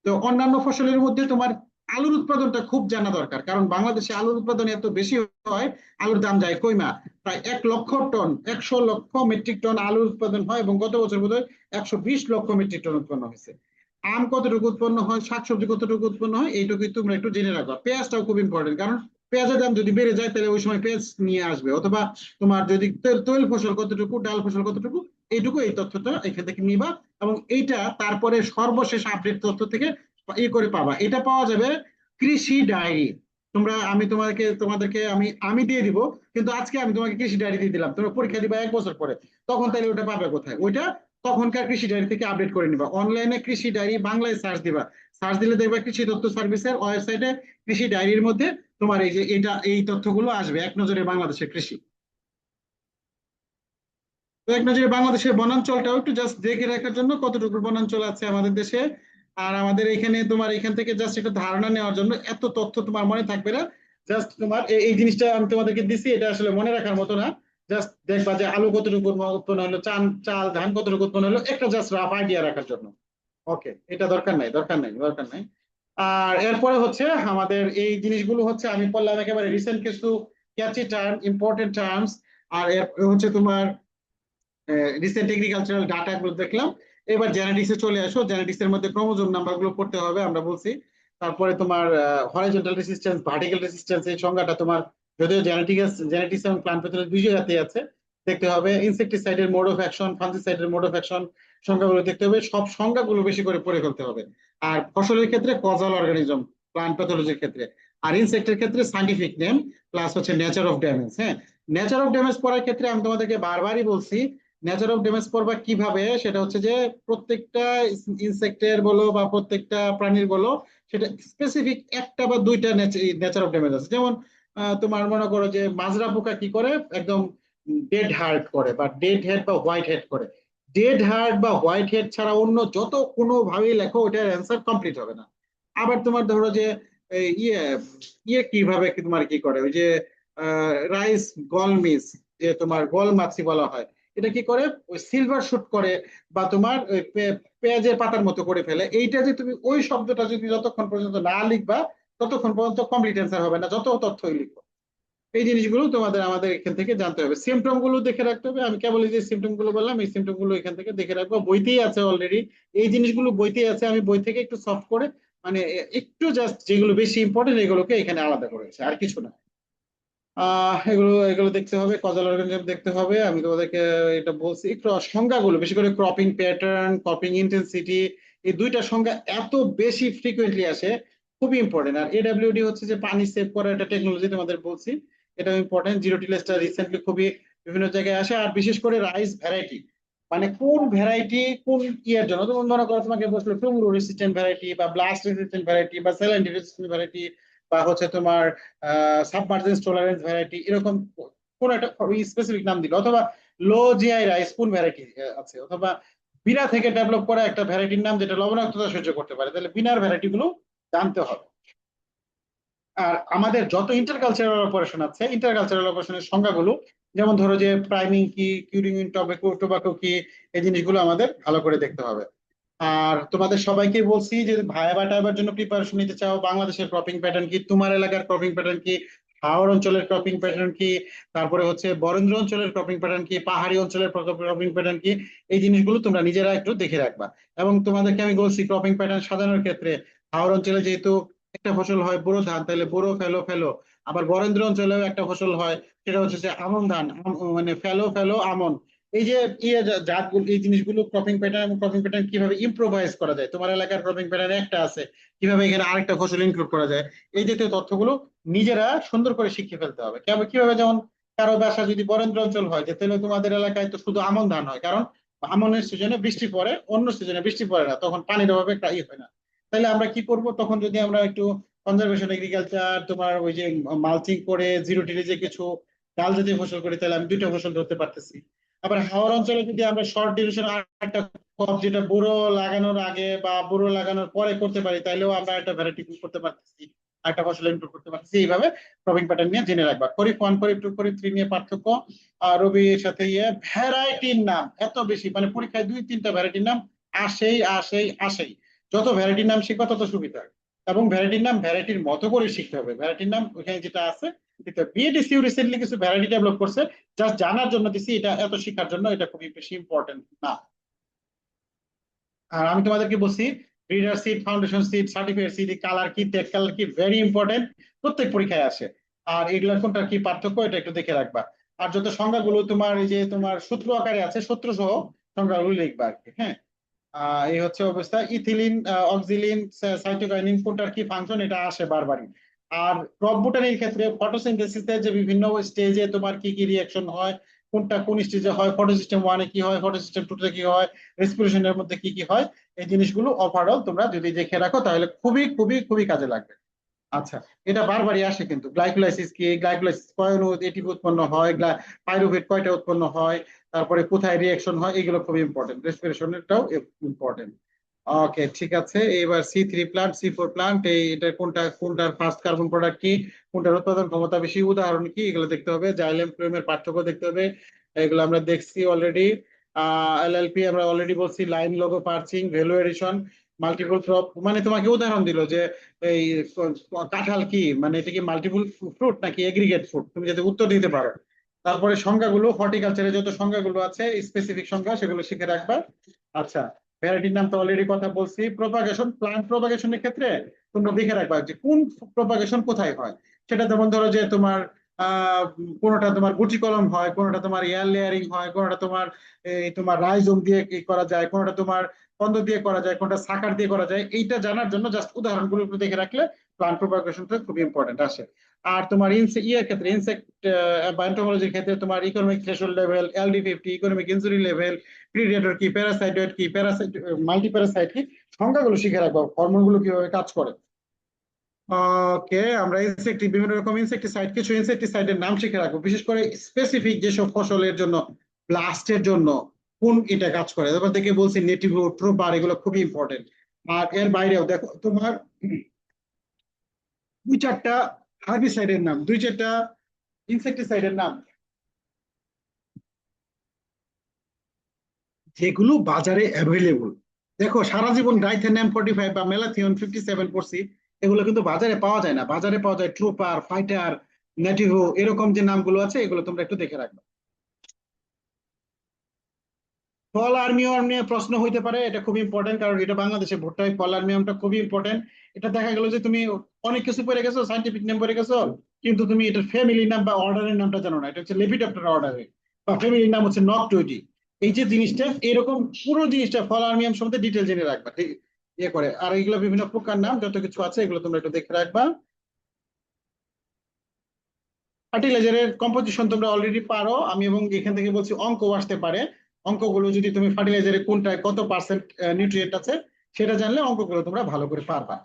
তো অন্যান্য ফসলের মধ্যে তোমার আলুর উৎপাদনটা খুব জানা দরকার, কারণ বাংলাদেশে আলুর উৎপাদন এত বেশি হয়, আলুর দাম যায় কইমা। প্রায় 1 লক্ষ টন, 100 লক্ষ মেট্রিক টন আলুর উৎপাদন হয়, এবং গত বছর বোধহয় 120 লক্ষ মেট্রিক টন উৎপন্ন হয়েছে। আম কতটুকু উৎপন্ন হয়, শাকসবজি কতটুকু উৎপন্ন হয়, এইটুকুই তোমরা একটু জেনে রাখবা। পেঁয়াজটাও খুব ইম্পর্টেন্ট, কারণ পেঁয়াজের দাম যদি বেড়ে যায় তাহলে ওই সময় পেঁয়াজ নিয়ে আসবে। অথবা তোমার যদি তৈল ফসল কতটুকু, ডাল ফসল কতটুকু, এইটুকু এই তথ্যটা এখান থেকে নিবা। এবং এইটা তারপরে সর্বশেষ আপডেট তথ্য থেকে করে পাবা। এটা পাওয়া যাবে কৃষি ডায়েরি। আমি তোমাদেরকে আমি আমি দিয়ে দিব, কিন্তু আজকে আমি তোমাকে কৃষি ডায়েরি দিয়ে দিলাম, তোমরা পরীক্ষা দিবা 1 বছর পরে, তখন তাহলে ওটা পাবে কোথায়? ওইটা তখনকার কৃষি ডায়েরি থেকে আপডেট করে নিবা। অনলাইনে কৃষি ডায়েরি বাংলায় সার্চ দিবা, সার্চ দিলে দেখবা কৃষি তথ্য সার্ভিসের ওয়েবসাইটে কৃষি ডায়েরির মধ্যে তোমার এই যে এই তথ্যগুলো আসবে, এক নজরে বাংলাদেশের কৃষি। তো এক নজরে বাংলাদেশের বনাঞ্চলটাও একটু জাস্ট দেখে রাখার জন্য, কতটুকু বনাঞ্চল আছে আমাদের দেশে। আর আমাদের এখানে তোমার এখান থেকে জাস্ট একটা ধারণা নেওয়ার জন্য, এত তথ্য তোমার মনে থাকবে না। জাস্ট তোমার এই জিনিসটা আমি তোমাদেরকে দিছি, এটা আসলে মনে রাখার মতো না। জাস্ট দেখবা যে আলু কতটুকু উৎপন্ন হলো, চাল ধান কতটুকু উৎপন্ন হলো, একটা জাস্ট রাফ আইডিয়া রাখার জন্য। ওকে, এটা দরকার নাই, দরকার নাই, দরকার নাই। আর এরপরে হচ্ছে আমাদের এই জিনিসগুলো হচ্ছে আমি বললাম একেবারে রিসেন্ট কিছু ক্যাচি টার্ম, ইম্পর্টেন্ট টার্মস। আর এর হচ্ছে তোমার রিসেন্ট এগ্রিকালচারাল ডাটা গুলো দেখলাম। এবার জেনেটিক্সে চলে আসো, জেনেটিক্স এর মধ্যে ক্রোমোজোম নাম্বার গুলো পড়তে হবে আমরা বলছি। তারপরে তোমার হরাইজন্টাল রেসিস্টেন্স, ভার্টিক্যাল রেসিস্টেন্স, এই সংজ্ঞাটা তোমার, যদিও জেনেটিক্স এবং প্লান্ট প্যাথোলজি দুই জায়গাতেই আছে, দেখতে হবে। ইনসেক্টিসাইডের মোড অফ অ্যাকশন, ফাঙ্গিসাইডের মোড অফ অ্যাকশন, সংজ্ঞাগুলো দেখতে হবে। সব সংজ্ঞাগুলো বেশি করে পড়ে ফেলতে হবে। আর ফসলের ক্ষেত্রে কজাল অর্গানিজম, প্লান্ট প্যাথোলজির ক্ষেত্রে। আর ইনসেক্টের ক্ষেত্রে সাইন্টিফিক নেম প্লাস হচ্ছে নেচার অফ ড্যামেজ। হ্যাঁ, নেচার অফ ড্যামেজ পড়ার ক্ষেত্রে আমি তোমাদেরকে বারবারই বলছি, নেচার অফ ড্যামেজ পড়বা কিভাবে, সেটা হচ্ছে যে প্রত্যেকটা ইনসেক্টের বলো বা প্রত্যেকটা প্রাণীর বলো, সেটা স্পেসিফিক একটা বা দুইটা নেচার অফ ড্যামেজ আছে। যেমন তোমার মনে করো যে মাজরা পোকা কি করে, একদম ডেড হার্ট করে, বা ডেড হেড বা হোয়াইট হেড করে। ডেড হার্ট বা হোয়াইট হেড ছাড়া অন্য যত কোনো ভাবেই লেখো, ওটার অ্যান্সার কমপ্লিট হবে না। আবার তোমার ধরো যে এই ইয়ে ইয়ে কিভাবে তোমার কি করে, ওই যে রাইস গলমিস, যে তোমার গল মাছি বলা হয়, এটা কি করে, ওই সিলভার শুট করে, বা তোমার ওই পেঁয়াজের পাতার মতো করে ফেলে। এইটা যে তুমি ওই শব্দটা যদি যতক্ষণ পর্যন্ত না লিখবা, ততক্ষণ পর্যন্ত কমপ্লিট অ্যান্সার হবে না, যত তথ্যই লিখো। এই জিনিসগুলো আমাদের এখান থেকে জানতে হবে। সিমটম গুলো দেখে রাখতে হবে। আমি কেবল এই যে সিমটম গুলো বললাম, এই সিমটম গুলো এখান থেকে দেখে রাখবো, বইতেই আছে অলরেডি। এই জিনিসগুলো বইতেই আছে, আমি বই থেকে একটু সফট করে, মানে একটু জাস্ট যেগুলো বেশি ইম্পর্টেন্ট এগুলোকে এখানে আলাদা করেছে, আর কিছু না। এগুলো এগুলো দেখতে হবে, কজাল অর্গানিজম দেখতে হবে। আমি তোমাদেরকে এটা বলছি, একটু সংজ্ঞাগুলো বেশি করে, ক্রপিং প্যাটার্ন, ক্রপিং ইন্টেন্সিটি, এই দুইটা সংজ্ঞা এত বেশি ফ্রিকুয়েন্টলি আসে, খুবই ইম্পর্টেন্ট। আর এডাব্লিউডি হচ্ছে যে পানি সেভ করার একটা টেকনোলজি, তোমাদের বলছি, এটা ইম্পর্টেন্ট। জিরো টিলেসটা রিসেন্টলি খুবই বিভিন্ন জায়গায় আসে। আর বিশেষ করে রাইস ভ্যারাইটি, মানে কোন ভ্যারাইটি কোন ইয়ার জন্য, যেমন মনে করো তোমাকে বলছিল টুংরো রেসিস্ট্যান্ট ভ্যারাইটি, বা ব্লাস্ট রেসিস্ট্যান্ট ভ্যারাইটি, বা স্যালাইন রেসিস্ট্যান্ট ভ্যারাইটি, বা হচ্ছে তোমার সাবমার্জেন্স টলারেন্স ভ্যারাইটি, এরকম কোন একটা স্পেসিফিক নাম দিল। অথবা লো জিআই রাইস কোন ভ্যারাইটি আছে, অথবা বিনা থেকে ডেভেলপ করা একটা ভ্যারাইটির নাম যেটা লবণাক্ততা সহ্য করতে পারে, তাহলে বিনার ভ্যারাইটি গুলো জানতে হবে। আর আমাদের যত ইন্টারকালচারাল অপারেশন আছে, ইন্টারকালচারাল অপারেশনের সংজ্ঞাগুলো, যেমন ধরো যে প্রাইমিং কি, কিউরিং ইন টোবাকো কি, এই জিনিসগুলো আমাদের ভালো করে দেখতে হবে। আর তোমাদের সবাইকে বলছি যে ভাইবা টাইবার জন্য প্রিপারেশন নিতে চাও, বাংলাদেশের ক্রপিং প্যাটার্ন কি, তোমার এলাকার ক্রপিং প্যাটার্ন কি, হাওড় অঞ্চলের ক্রপিং প্যাটার্ন কি, তারপরে হচ্ছে বরেন্দ্র অঞ্চলের ক্রপিং প্যাটার্ন কি, পাহাড়ি অঞ্চলের ক্রপিং প্যাটার্ন কি, এই জিনিসগুলো তোমরা নিজেরা একটু দেখে রাখবা। এবং তোমাদেরকে আমি বলছি ক্রপিং প্যাটার্ন সাজানোর ক্ষেত্রে, হাওড় অঞ্চলে যেহেতু একটা ফসল হয় বোরো ধান, তাহলে বোরো ফেলো ফেলো। আবার বরেন্দ্র অঞ্চলেও একটা ফসল হয়, সেটা হচ্ছে যে আমন ধান, মানে ফেলো ফেলো আমন। এই যে জাতগুলো, এই জিনিসগুলো ক্রপিং প্যাটার্ন কিভাবে ইম্প্রোভাইজ করা যায়, তোমার এলাকার ক্রপিং প্যাটার্ন একটা আছে, কিভাবে এখানে আরেকটা ফসল ইনক্লুড করা যায়, এই জাতীয় তথ্যগুলো নিজেরা সুন্দর করে শিখে ফেলতে হবে। কিভাবে, যেমন কারো বাসা যদি বরেন্দ্র অঞ্চল হয়, যে তাহলে তোমাদের এলাকায় তো শুধু আমন ধান হয়, কারণ আমনের সিজনে বৃষ্টি পড়ে, অন্য সিজনে বৃষ্টি পড়ে না, তখন পানির অভাবে একটা হয় না। তাহলে আমরা কি করব তখন, যদি আমরা একটু কনজারভেশন এগ্রিকালচার তোমার ওই যে মালচিং করে জিরো টিরিজে কিছু ডাল জাতীয় ফসল করি, তাহলে আমি দুইটা ফসল ধরতে পারতেছি। আবার হাওর অঞ্চলে যদি আমরা শর্ট ডিউরেশন একটা crop যেটা বুড়ো লাগানোর আগে বা বুড়ো লাগানোর পরে করতে পারি, তাইলেও আমরা একটা ভ্যারাইটি করতে পারতেছি, একটা ফসল ইনপুট করতে পারতেছি। এইভাবে ক্রপিং প্যাটার্ন নিয়ে জেনে রাখবা। খরিফ 1, খরিফ 2, খরিফ 3 নিয়ে পার্থক্য। আর রবির সাথে ভ্যারাইটির নাম এত বেশি, মানে পরীক্ষায় 2-3টা ভ্যারাইটির নাম আসেই আসেই আসেই। যত ভ্যারাইটির নাম শিখবা তত সুবিধা। এবং ভ্যারাইটির নাম ভ্যারাইটির মতো করে শিখতে হবে। ভ্যারাইটির নাম ওখানে যেটা আছে বিএডিসিউ রিসেন্টলি কিছু ভ্যারাইটি ডেভেলপ করছে, জাস্ট জানার জন্য দিছি, এটা এত শেখার জন্য এটা খুবই বেশি ইম্পর্টেন্ট না। আর আমি তোমাদেরকে বলছি, breeder seed, foundation seed, certified seed, colour কি, টেক কালার কি, ভেরি ইম্পর্টেন্ট, প্রত্যেক পরীক্ষায় আসে। আর এগুলোর কোনটার কি পার্থক্য এটা একটু দেখে রাখবা। আর যত সংজ্ঞাগুলো তোমার এই যে তোমার সূত্র আকারে আছে, সূত্র সহ সংজ্ঞাগুলো লিখবা আর কি। হ্যাঁ, এই হচ্ছে অবস্থা। ইথিলিন, অক্সিলিন, সাইটোকাইনিন কোনটার কি ফাংশন, এটা আসে বারবারই। আর ক্রপ বোটানির ক্ষেত্রে ফটোসিনথেসিসে যে বিভিন্ন স্টেজে তোমার কি কি রিঅ্যাকশন হয়, কোনটা কোন স্টেজে হয়, ফটোসিস্টেম 1-এ কি হয়, ফটোসিস্টেম 2-তে কি হয়, রেসপিরেশনের মধ্যে কি কি হয়, এই জিনিসগুলো ওভারঅল তোমরা যদি দেখে রাখো তাহলে খুবই খুবই খুবই কাজে লাগবে। আচ্ছা, এটা বারবারই আসে কিন্তু। গ্লাইকোলাইসিস কি, গ্লাইকোলাইসিস কয় অণু এটিপি উৎপন্ন হয়, পাইরুভেট কয়টা উৎপন্ন হয়, তারপরে কোথায় রিঅ্যাকশন হয়, এগুলো খুব ইম্পর্টেন্ট। রেসপিরেশনটাও ইম্পর্টেন্ট। ওকে, ঠিক আছে। এবার C3 প্লান্ট, C4 প্লান্ট, এটা কোনটা, কোনটার ফার্স্ট কার্বন প্রোডাক্ট কি, কোনটার উৎপাদন ক্ষমতা বেশি, উদাহরণ কি, এগুলো দেখতে হবে। জাইলেম ফ্লোয়েমের পার্থক্য দেখতে হবে, এগুলো আমরা দেখছি অলরেডি। এলএলপি আমরা অলরেডি বলছি, লাইন লোগো perching, value addition, multiple crop, মানে তোমাকে উদাহরণ দিল যে এই কাঁঠাল কি, মানে এটা কি মাল্টিপল ফ্রুট নাকি এগ্রিগেট ফ্রুট, তুমি যাতে উত্তর দিতে পারো। তারপরে সংজ্ঞাগুলো, হর্টিকালচারে যত সংজ্ঞাগুলো আছে স্পেসিফিক সংজ্ঞা, সেগুলো শিখে রাখবা। আচ্ছা, ভ্যারাইটির নাম তো অলরেডি কথা বলছি। প্রপাগেশন, প্লান্ট প্রপাগেশনের ক্ষেত্রে তোমরা দেখে রাখবা যে কোন প্রপাগেশন কোথায় হয়। সেটা যেমন ধরো যে তোমার কোনোটা তোমার গুটি কলম হয়, কোনোটা তোমার এয়ার লেয়ারিং হয়, কোনোটা তোমার এই তোমার রাইজোম দিয়ে করা যায়, কোনোটা তোমার কন্দ দিয়ে করা যায়, কোনটা সাকার দিয়ে করা যায়। এইটা জানার জন্য জাস্ট উদাহরণগুলো একটু দেখে রাখলে প্লান্ট প্রপাগেশনটা খুব ইম্পর্টেন্ট আসে। আর তোমার ইয়ের ক্ষেত্রে, ইনসেক্ট বায়োটেকনোলজির ক্ষেত্রে তোমার economic threshold level, LD50, economic injury level, predator কি, প্যারাসাইটয়েড কি, মাল্টি প্যারাসাইট কি, সংখ্যাগুলো শিখে রাখবো, হরমোনগুলো কিভাবে কাজ করে। ওকে, আমরা বিভিন্ন রকম ইনসেক্টিসাইড, কিছু ইনসেক্টিসাইডের নাম শিখে রাখবো, বিশেষ করে স্পেসিফিক যেসব ফসলের জন্য, ব্লাস্টের জন্য কোন এটা কাজ করে। তারপর থেকে বলছি নেটিভো, ট্রোপার, এগুলো খুবই ইম্পর্টেন্ট। আর এর বাইরেও দেখো তোমার 2-4টা হার্বিসাইডের নাম, 2-4টা ইনসেক্টিসাইডের নাম যেগুলো বাজারে অ্যাভেলেবল। দেখো, সারা জীবন ডাইথেনিয়াম 45 বা মেলাথিয়ন 57 পড়ছি, এগুলো কিন্তু বাজারে পাওয়া যায় না। বাজারে পাওয়া যায় ট্রোপার, ফাইটার, নেটিভো, এরকম যে নামগুলো আছে এগুলো তোমরা একটু দেখে রাখবে। ফল আর্মিওয়াম নিয়ে প্রশ্ন হইতে পারে, এটা খুব ইম্পর্টেন্ট, কারণ এটা বাংলাদেশে ভুট্টায় ফল আর্মিওমটা খুবই ইম্পর্টেন্ট। এটা দেখা গেল যে তুমি অনেক কিছু পড়ে গেছো, সাইন্টিফিক নেম পড়ে গেছো, কিন্তু তুমি এটার ফ্যামিলির নাম বা অর্ডারের নামটা জানো না। এটা হচ্ছে লেপিডপ্টেরা অর্ডারে, বা ফ্যামিলির নাম হচ্ছে নকটোইডি। এই যে জিনিসটা, এরকম পুরো জিনিসটা ফল আর্মিয়াম সম্বন্ধে ডিটেল জেনে রাখবা, ঠিক ইয়ে করে। আর এগুলো বিভিন্ন প্রকার নাম যত কিছু আছে এগুলো তোমরা একটু দেখে রাখবা। ফার্টিলাইজারের কম্পোজিশন তোমরা অলরেডি পারো, আমি এবং এখান থেকে বলছি অঙ্ক আসতে পারে। অঙ্কগুলো যদি তুমি ফার্টিলাইজারে কোনটায় কত পার্সেন্ট নিউট্রিয়েন্ট আছে সেটা জানলে অঙ্কগুলো তোমরা ভালো করে পারবা।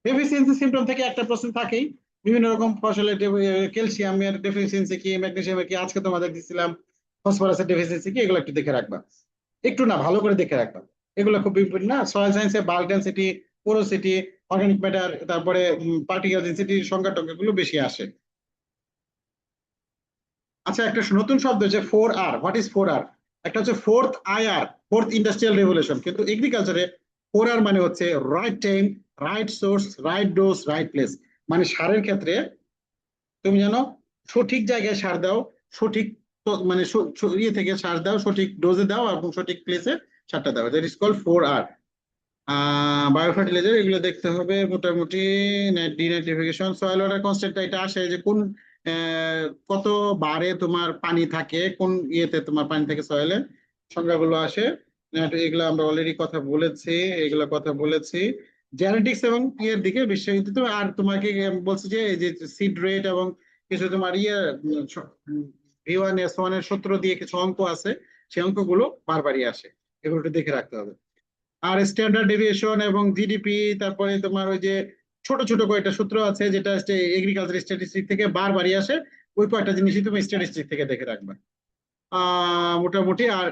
ডেফিসিয়েন্সি সিমটম থেকে একটা প্রশ্ন থাকেই, বিভিন্ন রকম ফসলের ক্যালসিয়ামের ডেফিসিয়েন্সি কি, ম্যাগনেসিয়ামের কি, আজকে তোমাদের দিছিলাম ফসফরাসের ডেফিসিয়েন্সি কি, এগুলো একটু দেখে রাখবা। একটু না, ভালো করে দেখে রাখবা, এগুলো খুব ইম্পর্টেন্ট। না, সয়েল সায়েন্সে bulk density, porosity, organic matter, তারপরে পার্টিকেল ডেন্সিটি, সংখ্যা টংখ্যা গুলো বেশি আসে। আচ্ছা, একটা নতুন শব্দ হচ্ছে 4R। What is 4R? একটা হচ্ছে fourth IR, fourth industrial revolution, কিন্তু এগ্রিকালচারে 4R মানে হচ্ছে right time, right source, right dose, right place. মানে সারের ক্ষেত্রে তুমি জানো সঠিক জায়গায় সার দাও, সঠিক মানে ইয়ে থেকে সার দাও, সঠিক ডোজে দাও এবং সঠিক প্লেসে সারটা দাও। That is call 4R। Biofertiliser এগুলো দেখতে হবে মোটামুটি। ডিনাইট্রিফিকেশন, সয়েল ওয়াটার কনস্ট্যান্ট, এটা আসে যে কোন কত বারে তোমার পানি থাকে, কোন ইয়েতে তোমার পানি থাকে সয়েলে, সংখ্যাগুলো আসে। এগুলো আমরা অলরেডি কথা বলেছি, এগুলো কথা বলেছি। জেনেটিক্স এবং ইয়ের দিকে বিশ্ববিদ্যালয় তো। আর তোমাকে বলছি যে এই যে সিড রেট এবং কিছু তোমার V1 S1 এর সূত্র দিয়ে কিছু অঙ্ক আছে, সেই অঙ্কগুলো বারবারই আসে, এগুলো একটু দেখে রাখতে হবে। আর স্ট্যান্ডার্ড ডেভিয়েশন এবং জিডিপি, তারপরে তোমার ওই যে ছোট ছোট কয়েকটা সূত্র আছে যেটা এগ্রিকালচার স্ট্যাটিস্টিক থেকে বারবারই আসে, ওই কয়েকটা জিনিসই তুমি স্ট্যাটিস্টিক থেকে দেখে রাখবে মোটামুটি। আর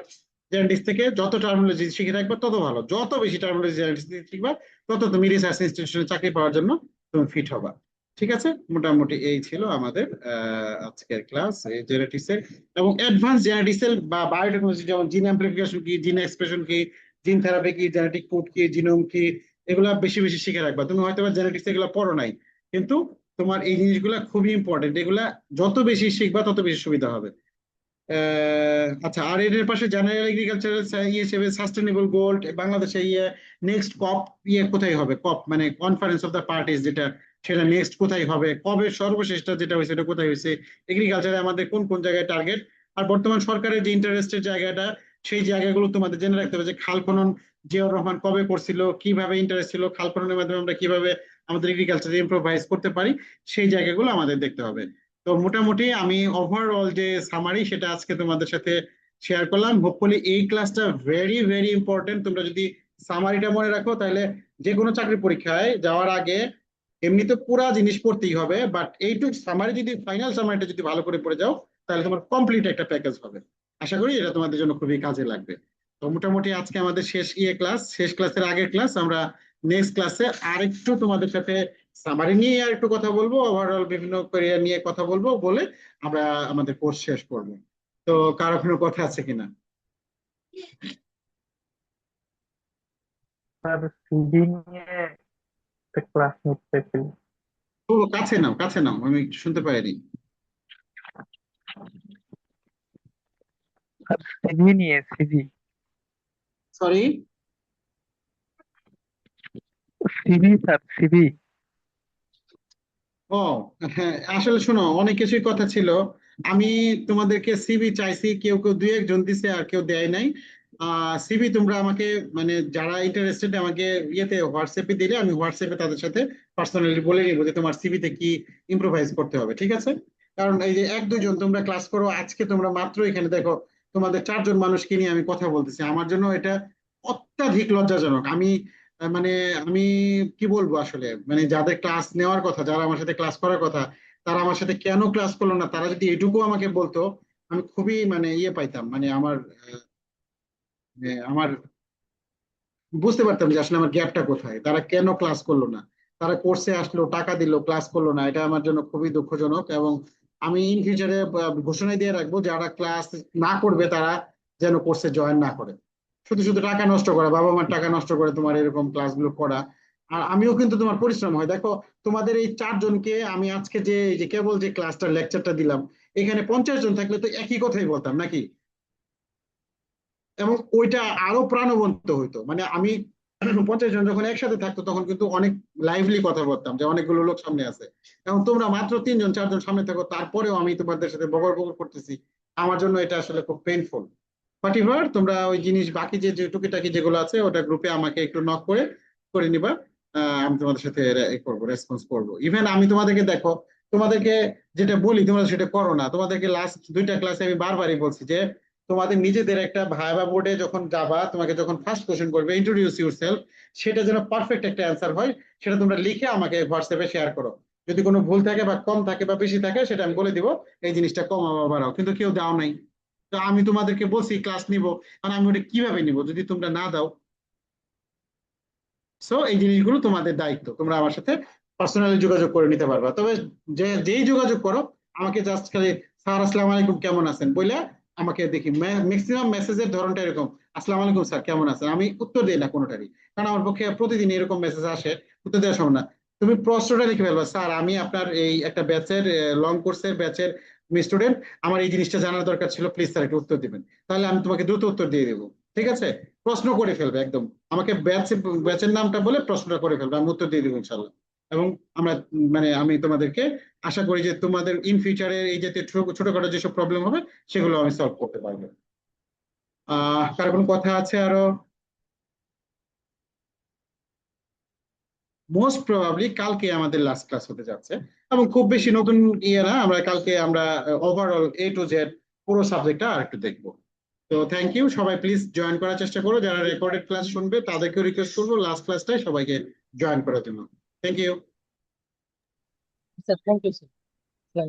জেনেটিক্স থেকে যত টার্মিনোলজি শিখে রাখবে তত ভালো, যত বেশি টার্মিনোলজি জেনেটিক্স শিখবা তত তুমি রিসার্চ ইনস্টিটিউশনে চাকরি পাওয়ার জন্য তুমি ফিট হবা। ঠিক আছে, মোটামুটি এই ছিল আমাদের আজকের ক্লাস জেনেটিক্স এর এবং অ্যাডভান্স জেনেটিক্স এর বা বায়োটেকনোলজি, যেমন জিন অ্যাম্প্লিফিকেশন কি, জিন এক্সপ্রেশন কি, জিন থেরাপি কি, জেনেটিক কোড কি, জিনোম কি, এগুলা বেশি বেশি শিখে রাখবা। তুমি হয়তো বা জেনেটিক্স এগুলো পড়ো নাই, কিন্তু তোমার এই জিনিসগুলা খুবই ইম্পর্টেন্ট, এগুলা যত বেশি শিখবা তত বেশি সুবিধা হবে। আচ্ছা, আর এর পাশে জেনারেল এগ্রিকালচারাল ইয়ে হিসেবে সাস্টেনেবল গোল্ড বাংলাদেশে ইয়ে নেক্সট কপ ইয়ে কোথায় হবে, কপ মানে কনফারেন্স অফ দ্য পার্টিস যেটা, সেটা নেক্সট কোথায় হবে, কবে সর্বশেষটা যেটা হয়েছে এটা কোথায় হয়েছে, এগ্রিকালচারে আমাদের কোন কোন জায়গায় টার্গেট, আর বর্তমান সরকারের যে ইন্টারেস্টের জায়গাটা, সেই জায়গাগুলো তোমাদের জেনে রাখতে হবে। যে খাল খনন জিয়াউর রহমান কবে করছিল, কিভাবে ইন্টারেস্ট ছিল, খাল খননের মাধ্যমে আমরা কিভাবে আমাদের এগ্রিকালচার ইম্প্রোভাইজ করতে পারি, সেই জায়গাগুলো আমাদের দেখতে হবে। তো মোটামুটি আমি ওভারঅল যে সামারি সেটা আজকে তোমাদের সাথে শেয়ার করলাম। হোপফুলি এই ক্লাসটা ভেরি ভেরি ইম্পর্টেন্ট। তোমরা যদি সামারিটা মনে রাখো তাহলে যে কোনো চাকরি পরীক্ষায় যাওয়ার আগে এমনিতে পুরা জিনিস পড়তেই হবে, বাট এইটুক সামারি যদি, ফাইনাল সামারিটা যদি ভালো করে পড়ে যাও তাহলে তোমার কমপ্লিট একটা প্যাকেজ হবে। আশা করি এটা তোমাদের জন্য খুবই কাজে লাগবে। তো মোটামুটি আজকে আমাদের শেষ ক্লাস, শেষ ক্লাসের আগের ক্লাস। আমরা নেক্সট ক্লাসে আরেকটু তোমাদের সাথে সামারি নিয়ে আর একটু কথা বলবো, ওভারঅল বিভিন্ন ক্যারিয়ার নিয়ে কথা বলবো, বলে আমরা আমাদের কোর্স শেষ করবো। তো কারো কোনো কথা আছে কিনা? স্যার সিভি নিয়ে একটা ক্লাস নিতে চাইছিলাম। ও কাছে নাও, কাছে নাও, আমি একটু শুনতে পাইনি। স্যার সিভি নিয়ে CV sorry. CV sir CV. ও হ্যাঁ, আসলে শোনো, অনেক কিছুই কথা ছিল। আমি তোমাদেরকে সিভি চাইছি, কেউ কেউ দুই একজন দিছে আর কেউ দেয় নাই। সিভি তোমরা আমাকে মানে যারা ইন্টারেস্টেড আমাকে ইয়েতে হোয়াটসঅ্যাপে দিলে আমি হোয়াটসঅ্যাপে তাদের সাথে পার্সোনালি বলে নিবো যে তোমার সিভিতে কি ইম্প্রোভাইজ করতে হবে, ঠিক আছে? কারণ এই যে এক দুইজন তোমরা ক্লাস করো, আজকে তোমরা মাত্র এখানে দেখো তোমাদের চারজন মানুষকে নিয়ে আমি কথা বলতেছি, আমার জন্য এটা অত্যাধিক লজ্জাজনক। আমি মানে আমি কি বলবো আসলে, মানে যাদের ক্লাস নেওয়ার কথা, যারা আমার সাথে ক্লাস করার কথা, তারা আমার সাথে কেন ক্লাস করলো না, তারা যদি এটুকু আমাকে বলতো আমি খুবই মানে ইয়ে পাইতাম, মানে আমার বুঝতে পারতাম যে আসলে আমার গ্যাপটা কোথায়, তারা কেন ক্লাস করলো না, তারা কোর্সে আসলো, টাকা দিল, ক্লাস করলো না। এটা আমার জন্য খুবই দুঃখজনক। এবং আমি ইন ফিউচারে ঘোষণা দিয়ে রাখবো, যারা ক্লাস না করবে তারা যেন কোর্সে জয়েন না করে। শুধু শুধু টাকা নষ্ট করা, বাবা মার টাকা নষ্ট করে তোমার এরকম ক্লাসগুলো করা। আর আমিও কিন্তু তোমার পরিশ্রম হয় দেখো, তোমাদের এই চারজনকে আমি আজকে যে কেবল যে ক্লাসটা লেকচারটা দিলাম, এখানে 50 জন থাকলে তো একই কথাই বলতাম নাকি, এবং ওইটা আরো প্রাণবন্ত হইতো। মানে আমি 50 জন যখন একসাথে থাকতো তখন কিন্তু অনেক লাইভলি কথা বলতাম, যে অনেকগুলো লোক সামনে আছে। এখন তোমরা মাত্র 3 জন 4 জন সামনে থাকো, তারপরেও আমি তোমাদের সাথে বগর বগর করতেছি। আমার জন্য এটা আসলে খুব পেইনফুল। বাট এবার তোমরা ওই জিনিস বাকি যে টুকিটাকি যেগুলো আছে ওটা গ্রুপে আমাকে একটু নক করে করে নিবা। আমি তোমাদের সাথে করবো, রেসপন্স করবো। ইভেন আমি তোমাদেরকে দেখো, তোমাদেরকে যেটা বলি তোমরা সেটা করো না। তোমাদেরকে লাস্ট 2টা ক্লাসে আমি বারবারই বলছি যে তোমাদের নিজেদের একটা ভাইবা বোর্ডে যখন যাবা, তোমাকে যখন ফার্স্ট কোশ্চেন করবে ইন্ট্রোডিউস ইউরসেলফ, সেটা যেন পারফেক্ট একটা অ্যান্সার হয়, সেটা তোমরা লিখে আমাকে হোয়াটসঅ্যাপে শেয়ার করো। যদি কোনো ভুল থাকে বা কম থাকে বা বেশি থাকে সেটা আমি বলে দিব, এই জিনিসটা কমাও বা বাড়াও, কিন্তু কেউ দাও নাই। তো আমি তোমাদেরকে বলছি ক্লাস নিব, কারণ আমি ওটা কিভাবে নিব যদি তোমরা না দাও? সো এই জিনিসগুলো তোমাদের দায়িত্ব, তোমরা আমার সাথে পার্সোনালি যোগাযোগ করে নিতে পারবা। তবে যেই যোগাযোগ করো আমাকে জাস্ট খালি স্যার আসসালামু আলাইকুম কেমন আছেন বলে আমাকে দেখি। ম্যাক্সিমাম মেসেজের ধরনটা এরকম, আসসালামু আলাইকুম স্যার কেমন আছেন, আমি উত্তর দিই না কোনোটারই, কারণ আমার পক্ষে প্রতিদিন এরকম মেসেজ আসে, উত্তর দেওয়া সম্ভব না। তুমি প্রশ্নটা লিখে ফেলবা, স্যার আমি আপনার এই একটা ব্যাচের লং কোর্সের ব্যাচের স্টুডেন্ট, আমার এই জিনিসটা জানার দরকার ছিল, প্লিজ স্যার একটু উত্তর দিবেন। তাহলে আমি তোমাকে দ্রুত উত্তর দিয়ে দেবো, ঠিক আছে? প্রশ্ন করে ফেলবে একদম, আমাকে ব্যাচের নামটা বলে প্রশ্নটা করে ফেলবে, আমি উত্তর দিয়ে দেবো ইনশাল্লাহ। এবং আমরা মানে আমি তোমাদেরকে আশা করি যে তোমাদের ইন ফিউচারে এই জাতীয় ছোটখাটো যেসব প্রবলেম হবে সেগুলো আমি সলভ করতে পারবো। কার কোনো কথা আছে আরো? মোস্ট প্রবাবলি কালকে আমাদের লাস্ট ক্লাস হতে যাচ্ছে, এবং খুব বেশি নতুন ইয়ে না, আমরা কালকে আমরা ওভারঅল A to Z পুরো সাবজেক্টটা আর একটু দেখবো। তো থ্যাংক ইউ, সবাই প্লিজ জয়েন করার চেষ্টা করো, যারা রেকর্ডেড ক্লাস শুনবে তাদেরকেও রিকোয়েস্ট করবো লাস্ট ক্লাসটাই সবাইকে জয়েন করার জন্য। Thank you. Sir thank you sir.